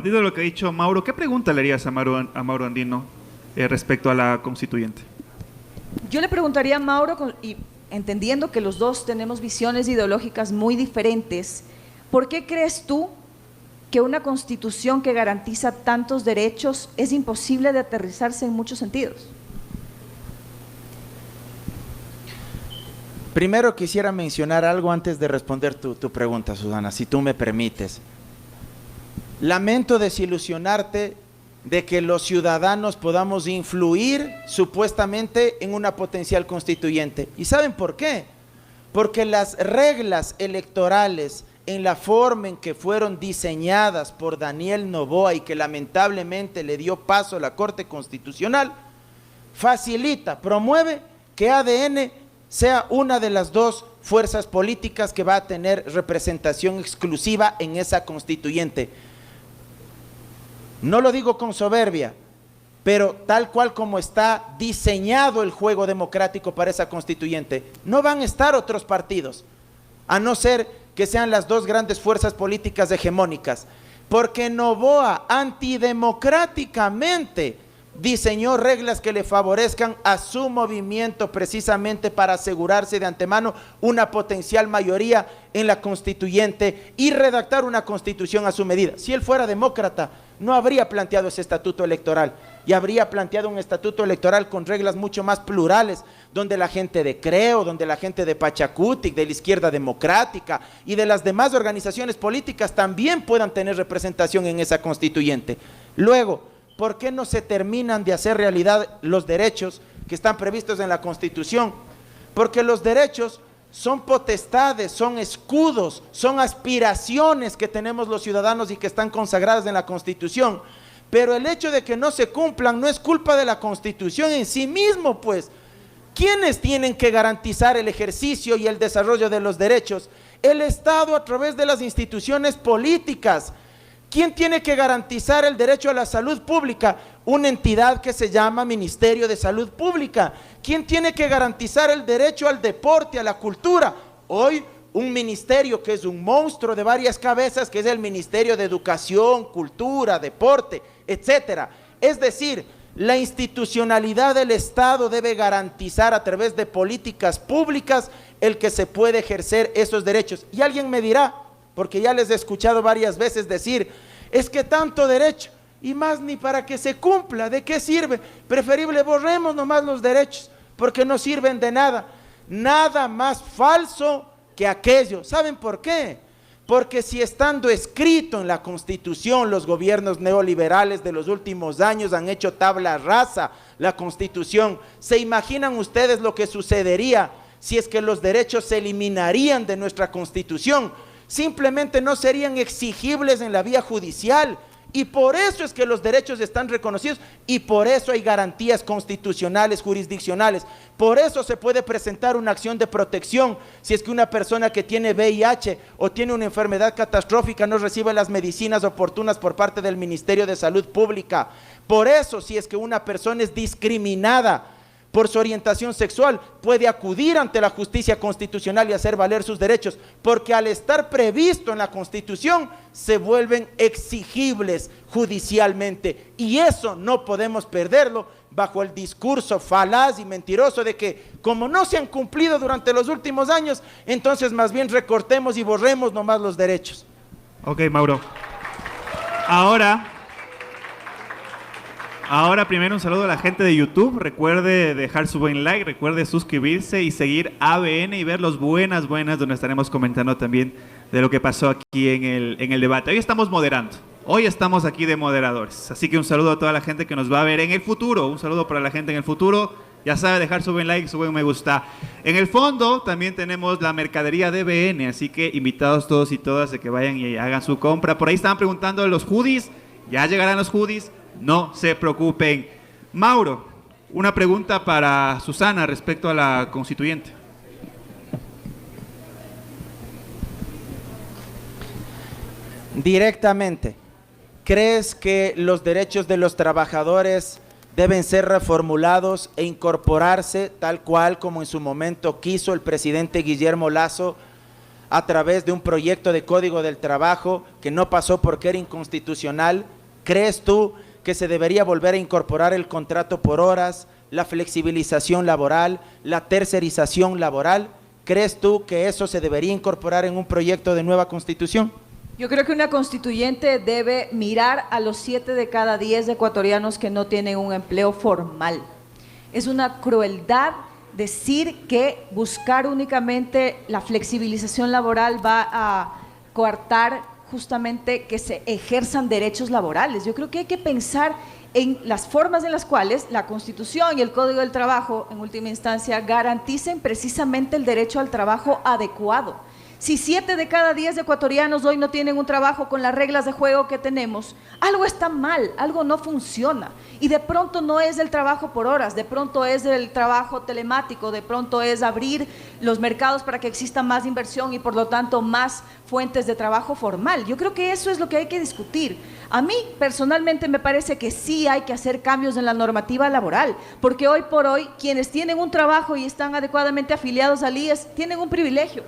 partir de lo que ha dicho Mauro, ¿qué pregunta le harías a Mauro Andino respecto a la constituyente? Yo le preguntaría a Mauro, y entendiendo que los dos tenemos visiones ideológicas muy diferentes, ¿por qué crees tú que una constitución que garantiza tantos derechos es imposible de aterrizarse en muchos sentidos? Primero quisiera mencionar algo antes de responder tu pregunta, Susana, si tú me permites. Lamento desilusionarte de que los ciudadanos podamos influir supuestamente en una potencial constituyente. ¿Y saben por qué? Porque las reglas electorales en la forma en que fueron diseñadas por Daniel Noboa y que lamentablemente le dio paso a la Corte Constitucional, facilita, promueve que ADN sea una de las dos fuerzas políticas que va a tener representación exclusiva en esa constituyente. No lo digo con soberbia, pero tal cual como está diseñado el juego democrático para esa constituyente, no van a estar otros partidos, a no ser que sean las dos grandes fuerzas políticas hegemónicas, porque Noboa antidemocráticamente diseñó reglas que le favorezcan a su movimiento precisamente para asegurarse de antemano una potencial mayoría en la constituyente y redactar una constitución a su medida. Si él fuera demócrata, no habría planteado ese estatuto electoral y habría planteado un estatuto electoral con reglas mucho más plurales, donde la gente de Creo, donde la gente de Pachacutic, de la izquierda democrática y de las demás organizaciones políticas también puedan tener representación en esa constituyente. Luego, ¿por qué no se terminan de hacer realidad los derechos que están previstos en la Constitución? Porque los derechos son potestades, son escudos, son aspiraciones que tenemos los ciudadanos y que están consagradas en la Constitución. Pero el hecho de que no se cumplan no es culpa de la Constitución en sí mismo, pues. ¿Quiénes tienen que garantizar el ejercicio y el desarrollo de los derechos? El Estado a través de las instituciones políticas. ¿Quién tiene que garantizar el derecho a la salud pública? Una entidad que se llama Ministerio de Salud Pública. ¿Quién tiene que garantizar el derecho al deporte, a la cultura? Hoy un ministerio que es un monstruo de varias cabezas, que es el Ministerio de Educación, Cultura, Deporte, etcétera. Es decir, la institucionalidad del Estado debe garantizar a través de políticas públicas el que se puede ejercer esos derechos. Y alguien me dirá, porque ya les he escuchado varias veces decir, es que tanto derecho, y más ni para que se cumpla, ¿de qué sirve? Preferible borremos nomás los derechos, porque no sirven de nada. Nada más falso que aquello. ¿Saben por qué? Porque si estando escrito en la Constitución, los gobiernos neoliberales de los últimos años han hecho tabla rasa la Constitución, ¿se imaginan ustedes lo que sucedería si es que los derechos se eliminarían de nuestra Constitución? Simplemente no serían exigibles en la vía judicial, y por eso es que los derechos están reconocidos y por eso hay garantías constitucionales, jurisdiccionales. Por eso se puede presentar una acción de protección si es que una persona que tiene VIH o tiene una enfermedad catastrófica no recibe las medicinas oportunas por parte del Ministerio de Salud Pública. Por eso, si es que una persona es discriminada por su orientación sexual, puede acudir ante la justicia constitucional y hacer valer sus derechos, porque al estar previsto en la Constitución, se vuelven exigibles judicialmente, y eso no podemos perderlo bajo el discurso falaz y mentiroso de que, como no se han cumplido durante los últimos años, entonces más bien recortemos y borremos nomás los derechos. Ok, Mauro. Ahora primero un saludo a la gente de YouTube. Recuerde dejar su buen like, recuerde suscribirse y seguir ABN y ver los buenas donde estaremos comentando también de lo que pasó aquí en el debate. Hoy estamos moderando, hoy estamos aquí de moderadores, así que un saludo a toda la gente que nos va a ver en el futuro, un saludo para la gente en el futuro. Ya sabe, dejar su buen like, su buen me gusta. En el fondo también tenemos la mercadería de BN, así que invitados todos y todas de que vayan y hagan su compra. Por ahí estaban preguntando de los hoodies, ya llegarán los hoodies. No se preocupen. Mauro, una pregunta para Susana respecto a la constituyente. Directamente, ¿crees que los derechos de los trabajadores deben ser reformulados e incorporarse tal cual como en su momento quiso el presidente Guillermo Lasso a través de un proyecto de Código del Trabajo que no pasó porque era inconstitucional. ¿Crees tú que se debería volver a incorporar el contrato por horas, la flexibilización laboral, la tercerización laboral? ¿Crees tú que eso se debería incorporar en un proyecto de nueva constitución? Yo creo que una constituyente debe mirar a los 7 de cada 10 ecuatorianos que no tienen un empleo formal. Es una crueldad decir que buscar únicamente la flexibilización laboral va a coartar justamente que se ejerzan derechos laborales. Yo creo que hay que pensar en las formas en las cuales la Constitución y el Código del Trabajo, en última instancia, garanticen precisamente el derecho al trabajo adecuado. Si 7 de cada 10 ecuatorianos hoy no tienen un trabajo con las reglas de juego que tenemos, algo está mal, algo no funciona. Y de pronto no es el trabajo por horas, de pronto es el trabajo telemático, de pronto es abrir los mercados para que exista más inversión y por lo tanto más fuentes de trabajo formal. Yo creo que eso es lo que hay que discutir. A mí personalmente me parece que sí hay que hacer cambios en la normativa laboral, porque hoy por hoy quienes tienen un trabajo y están adecuadamente afiliados al IES tienen un privilegio.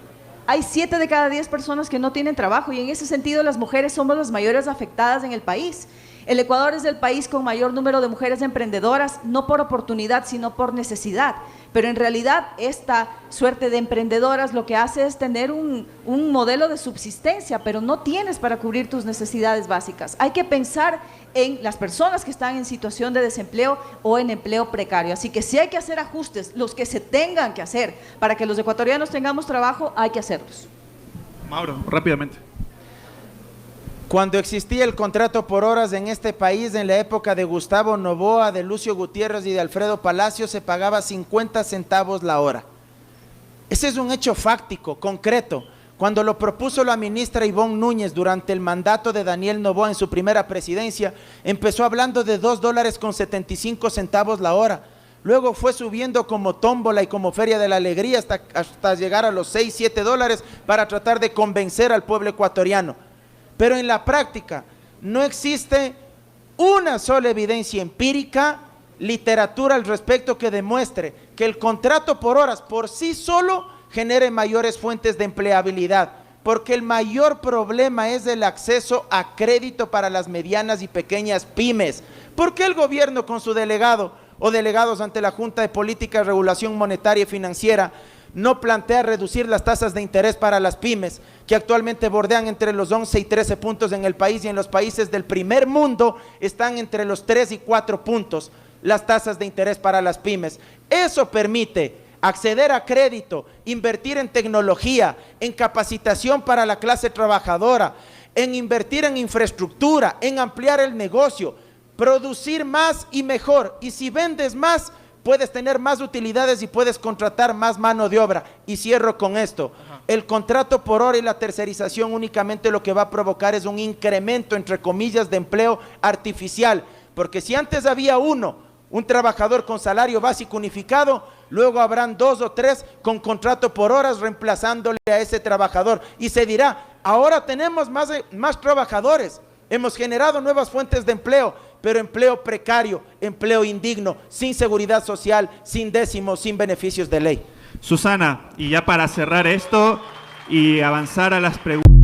Hay 7 de cada 10 personas que no tienen trabajo y en ese sentido las mujeres somos las mayores afectadas en el país. El Ecuador es el país con mayor número de mujeres emprendedoras, no por oportunidad, sino por necesidad. Pero en realidad esta suerte de emprendedoras lo que hace es tener un modelo de subsistencia, pero no tienes para cubrir tus necesidades básicas. Hay que pensar en las personas que están en situación de desempleo o en empleo precario. Así que si hay que hacer ajustes, los que se tengan que hacer para que los ecuatorianos tengamos trabajo, hay que hacerlos. Mauro, rápidamente. Cuando existía el contrato por horas en este país, en la época de Gustavo Noboa, de Lucio Gutiérrez y de Alfredo Palacio, se pagaba 50 centavos la hora. Ese es un hecho fáctico, concreto. Cuando lo propuso la ministra Ivonne Núñez durante el mandato de Daniel Noboa en su primera presidencia, empezó hablando de $2.75 la hora. Luego fue subiendo como tómbola y como feria de la alegría hasta llegar a los $6, $7 para tratar de convencer al pueblo ecuatoriano. Pero en la práctica no existe una sola evidencia empírica, literatura al respecto que demuestre que el contrato por horas por sí solo genere mayores fuentes de empleabilidad, porque el mayor problema es el acceso a crédito para las medianas y pequeñas pymes. ¿Por qué el gobierno con su delegado o delegados ante la Junta de Política y Regulación Monetaria y Financiera no plantea reducir las tasas de interés para las pymes, que actualmente bordean entre los 11 y 13 puntos en el país, y en los países del primer mundo están entre los 3 y 4 puntos las tasas de interés para las pymes? Eso permite acceder a crédito, invertir en tecnología, en capacitación para la clase trabajadora, en invertir en infraestructura, en ampliar el negocio, producir más y mejor, y si vendes más, puedes tener más utilidades y puedes contratar más mano de obra. Y cierro con esto. El contrato por hora y la tercerización únicamente lo que va a provocar es un incremento, entre comillas, de empleo artificial, porque si antes había un trabajador con salario básico unificado, luego habrán 2 o 3 con contrato por horas reemplazándole a ese trabajador, y se dirá, ahora tenemos más trabajadores, hemos generado nuevas fuentes de empleo, pero empleo precario, empleo indigno, sin seguridad social, sin décimos, sin beneficios de ley. Susana, y ya para cerrar esto y avanzar a las preguntas.